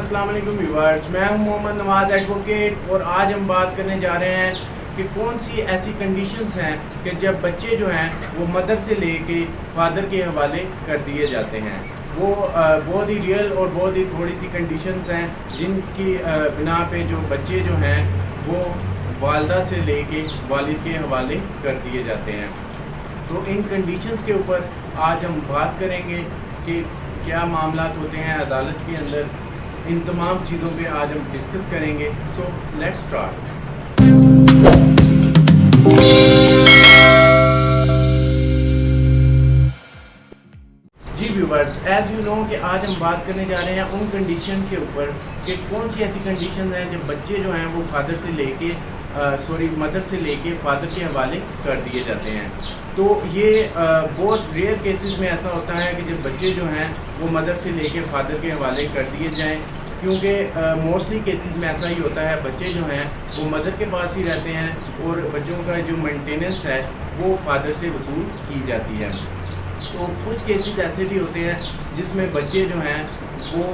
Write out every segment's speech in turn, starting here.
अस्सलाम वालेकुम व्यूअर्स, मैं हूं मोहम्मद नवाज एडवोकेट और आज हम बात करने जा रहे हैं कि कौन सी ऐसी कंडीशंस हैं कि जब बच्चे जो हैं वो मदर से लेके फादर के हवाले कर दिए जाते हैं। वो बहुत ही रियल और बहुत ही थोड़ी सी कंडीशंस हैं जिनकी बिना पे जो बच्चे जो हैं वो वालदा से लेके वालिद के हवाले कर दिए जाते हैं। तो इन कंडीशंस के ऊपर आज हम बात करेंगे कि क्या मामलात होते हैं अदालत के अंदर। इन तमाम चीज़ों पे आज हम डिस्कस करेंगे। So let's start. जी व्यूवर्स, एज यू नो कि आज हम बात करने जा रहे हैं उन कंडीशन के ऊपर कि कौन सी ऐसी कंडीशन हैं जब बच्चे जो हैं वो फादर से लेके मदर से लेके फादर के हवाले कर दिए जाते हैं। तो ये बहुत रेयर केसेस में ऐसा होता है कि जब बच्चे जो हैं वो मदर से लेके फादर के हवाले कर दिए जाएं, क्योंकि मोस्टली केसेस में ऐसा ही होता है, बच्चे जो हैं वो मदर के पास ही रहते हैं और बच्चों का जो मेंटेनेंस है वो फादर से वसूल की जाती है। तो कुछ केसेस ऐसे भी होते हैं जिसमें बच्चे जो हैं वो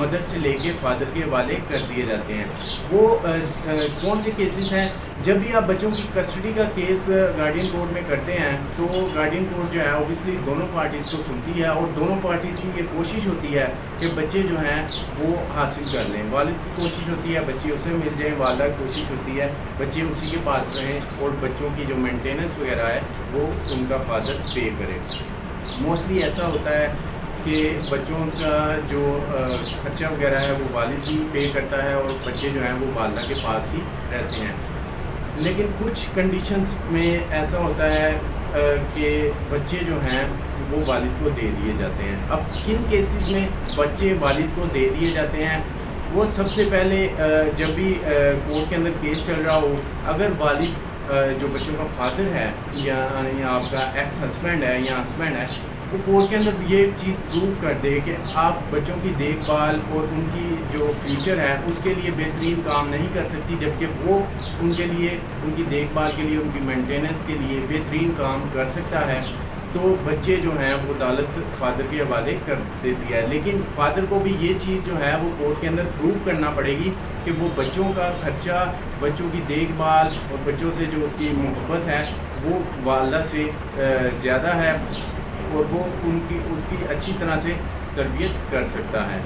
मदर से लेके फादर के हवाले कर दिए जाते हैं। वो कौन से केसेस हैं? जब भी आप बच्चों की कस्टडी का केस गार्डियन कोर्ट में करते हैं तो गार्डियन कोर्ट जो है ऑब्वियसली दोनों पार्टीज़ को सुनती है और दोनों पार्टीज़ की ये कोशिश होती है कि बच्चे जो हैं वो हासिल कर लें। वालिद की कोशिश होती है बच्चे उसे मिल जाएँ, वालिदा की कोशिश होती है बच्चे उसी के पास रहें और बच्चों की जो मेंटेनेंस वगैरह है वो उनका फादर पे करे। मोस्टली ऐसा होता है कि बच्चों का जो खर्चा वगैरह है वो वालिद ही पे करता है और बच्चे जो हैं वो वालिदा के पास ही रहते हैं। लेकिन कुछ कंडीशंस में ऐसा होता है कि बच्चे जो हैं वो वालिद को दे दिए जाते हैं। अब किन केसेस में बच्चे वालिद को दे दिए जाते हैं? वो सबसे पहले जब भी कोर्ट के अंदर केस चल रहा हो, अगर वालिद जो बच्चों का फादर है या आपका एक्स हस्बैंड है या हस्बैंड है, वो कोर्ट के अंदर ये चीज़ प्रूव कर दे कि आप बच्चों की देखभाल और उनकी जो फ्यूचर है उसके लिए बेहतरीन काम नहीं कर सकती, जबकि वो उनके लिए उनकी देखभाल के लिए उनकी मेंटेनेंस के लिए बेहतरीन काम कर सकता है, तो बच्चे जो हैं वो अदालत फादर के हवाले कर देती है। लेकिन फादर को भी ये चीज़ जो है वो कोर्ट के अंदर प्रूव करना पड़ेगी कि वो बच्चों का खर्चा, बच्चों की देखभाल और बच्चों से जो उसकी मोहब्बत है वो वालिदा से ज़्यादा है और वो उसकी अच्छी तरह से तरबियत कर सकता है।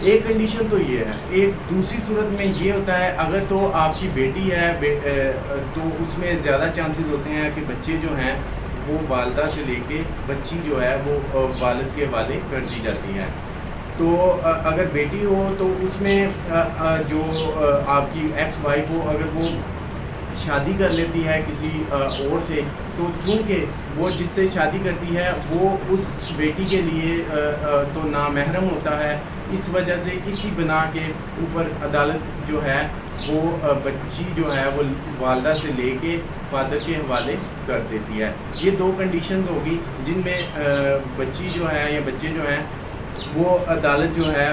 एक कंडीशन तो ये है। एक दूसरी सूरत में ये होता है अगर तो आपकी बेटी है तो उसमें ज़्यादा चांसेस होते हैं कि बच्चे जो हैं वो वालिदा से लेके बच्ची जो है वो वालिद के हवाले कर दी जाती है। तो अगर बेटी हो तो उसमें जो आपकी एक्स वाइफ हो, अगर वो शादी कर लेती है किसी और से, तो चूँकि वो जिससे शादी करती है वो उस बेटी के लिए तो नामहरम होता है, इस वजह से इसी बना के ऊपर अदालत जो है वो बच्ची जो है वो वालिदा से लेके फादर के हवाले कर देती है। ये दो कंडीशंस होगी जिनमें बच्ची जो है या बच्चे जो हैं वो अदालत जो है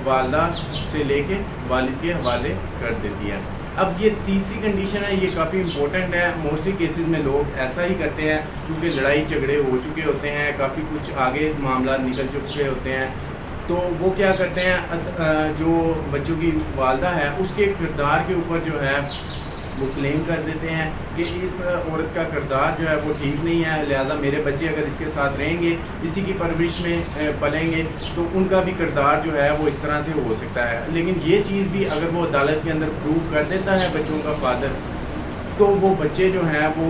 वालिदा से लेके वालिद के हवाले कर देती है। अब ये तीसरी कंडीशन है, ये काफ़ी इंपॉर्टेंट है। मोस्टली केसेस में लोग ऐसा ही करते हैं, चूँकि लड़ाई झगड़े हो चुके होते हैं, काफ़ी कुछ आगे मामला निकल चुके होते हैं, तो वो क्या करते हैं जो बच्चों की वालिदा है उसके किरदार के ऊपर जो है वो क्लेम कर देते हैं कि इस औरत का किरदार जो है वो ठीक नहीं है, लिहाजा मेरे बच्चे अगर इसके साथ रहेंगे, इसी की परवरिश में पलेंगे, तो उनका भी किरदार जो है वो इस तरह से हो सकता है। लेकिन ये चीज़ भी अगर वो अदालत के अंदर प्रूव कर देता है बच्चों का फादर, तो वो बच्चे जो हैं वो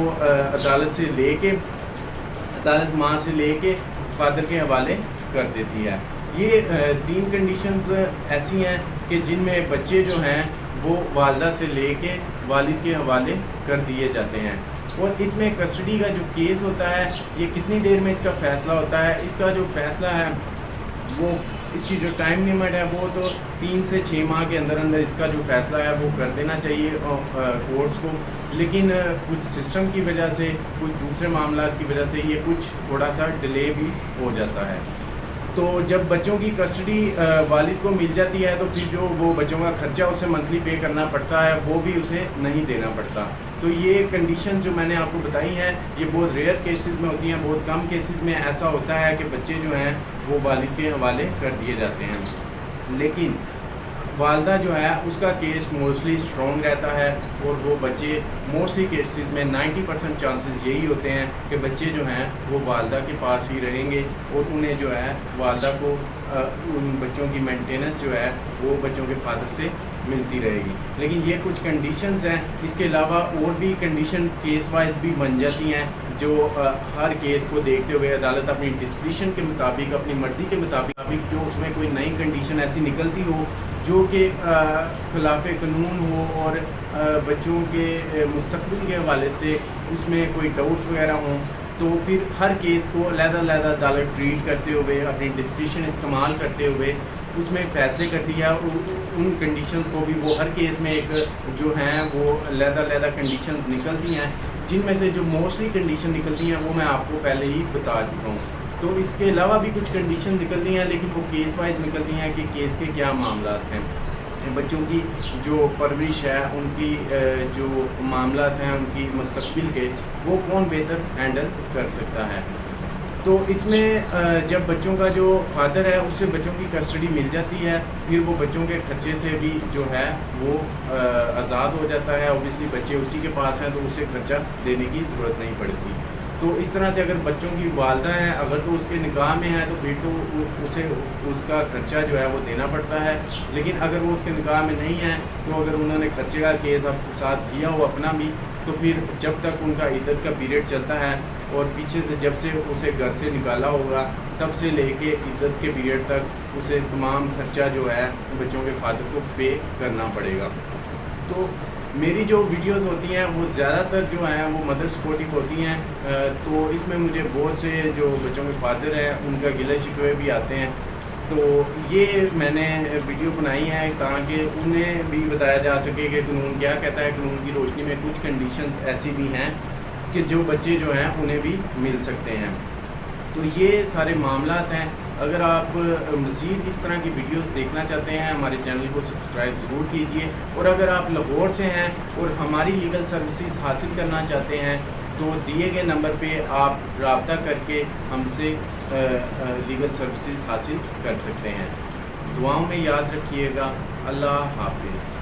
अदालत माँ से लेके फादर के हवाले कर देती है। ये तीन कंडीशंस ऐसी हैं कि जिनमें बच्चे जो हैं वो वालिदा से लेके वालिद के हवाले कर दिए जाते हैं। और इसमें कस्टडी का जो केस होता है, ये कितनी देर में इसका फ़ैसला होता है? इसका जो फ़ैसला है वो इसकी जो टाइम लिमिट है वो तो 3 से 6 माह के अंदर अंदर इसका जो फ़ैसला है वो कर देना चाहिए कोर्ट्स को। लेकिन कुछ सिस्टम की वजह से, कुछ दूसरे मामला की वजह से ये कुछ थोड़ा सा डिले भी हो जाता है। तो जब बच्चों की कस्टडी वालिद को मिल जाती है तो फिर जो वो बच्चों का खर्चा उसे मंथली पे करना पड़ता है वो भी उसे नहीं देना पड़ता। तो ये कंडीशन जो मैंने आपको बताई हैं ये बहुत रेयर केसेस में होती हैं। बहुत कम केसेस में ऐसा होता है कि बच्चे जो हैं वो वालिद के हवाले कर दिए जाते हैं। लेकिन والدہ جو ہے اس کا کیس موسٹلی اسٹرانگ رہتا ہے اور وہ بچے موسٹلی کیسز میں 90% چانسز یہی ہوتے ہیں کہ بچے جو ہیں وہ والدہ کے پاس ہی رہیں گے اور انہیں جو ہے والدہ کو ان بچوں کی مینٹیننس جو ہے وہ بچوں کے فادر سے ملتی رہے گی. لیکن یہ کچھ کنڈیشنز ہیں. اس کے علاوہ اور بھی کنڈیشن کیس وائز بھی بن جاتی ہیں جو ہر کیس کو دیکھتے ہوئے عدالت اپنی ڈسکریشن کے مطابق اپنی مرضی کے مطابق جو اس میں کوئی نئی کنڈیشن ایسی نکلتی ہو جو کہ خلاف قانون ہو اور بچوں کے مستقبل کے حوالے سے اس میں کوئی ڈاؤٹس وغیرہ ہوں تو پھر ہر کیس کو علیحدہ علیحدہ عدالت ٹریٹ کرتے ہوئے اپنی ڈسکریشن استعمال کرتے ہوئے اس میں فیصلے کرتی ہے. ان کنڈیشنز کو بھی وہ ہر کیس میں ایک جو ہیں وہ علیحدہ علیحدہ کنڈیشنز نکلتی ہیں جن میں سے جو موسٹلی کنڈیشن نکلتی ہیں وہ میں آپ کو پہلے ہی بتا چکا ہوں. تو اس کے علاوہ بھی کچھ کنڈیشن نکلتی ہیں لیکن وہ کیس وائز نکلتی ہیں کہ کیس کے کیا معاملات ہیں, بچوں کی جو پرورش ہے, ان کی جو معاملات ہیں ان کی مستقبل کے, وہ کون بہتر ہینڈل کر سکتا ہے. تو اس میں جب بچوں کا جو فادر ہے اس سے بچوں کی کسٹڈی مل جاتی ہے پھر وہ بچوں کے خرچے سے بھی جو ہے وہ آزاد ہو جاتا ہے. اوبیسلی بچے اسی کے پاس ہیں تو اسے خرچہ دینے کی ضرورت نہیں پڑتی. تو اس طرح سے اگر بچوں کی والدہ ہیں اگر تو اس کے نکاح میں ہے تو پھر تو اسے اس کا خرچہ جو ہے وہ دینا پڑتا ہے. لیکن اگر وہ اس کے نکاح میں نہیں ہے تو اگر انہوں نے خرچے کا کیس ساتھ کیا ہو اپنا بھی تو پھر جب تک ان کا عدت کا پیریڈ چلتا ہے اور پیچھے سے جب سے اسے گھر سے نکالا ہوگا تب سے لے کے عدت کے پیریڈ تک اسے تمام خرچہ جو ہے بچوں کے فادر کو پے کرنا پڑے گا. تو میری جو ویڈیوز ہوتی ہیں وہ زیادہ تر جو ہیں وہ مدر سپورٹنگ ہوتی ہیں. تو اس میں مجھے بہت سے جو بچوں کے فادر ہیں ان کا گلے شکوے بھی آتے ہیں. تو یہ میں نے ویڈیو بنائی ہے تاکہ انہیں بھی بتایا جا سکے کہ قانون کیا کہتا ہے. قانون کی روشنی میں کچھ کنڈیشنز ایسی بھی ہیں کہ جو بچے جو ہیں انہیں بھی مل سکتے ہیں. تو یہ سارے معاملات ہیں. اگر آپ مزید اس طرح کی ویڈیوز دیکھنا چاہتے ہیں ہمارے چینل کو سبسکرائب ضرور کیجئے. اور اگر آپ لاہور سے ہیں اور ہماری لیگل سروسز حاصل کرنا چاہتے ہیں تو دیے گئے نمبر پہ آپ رابطہ کر کے ہم سے لیگل سروسز حاصل کر سکتے ہیں. دعاؤں میں یاد رکھیے گا. اللہ حافظ.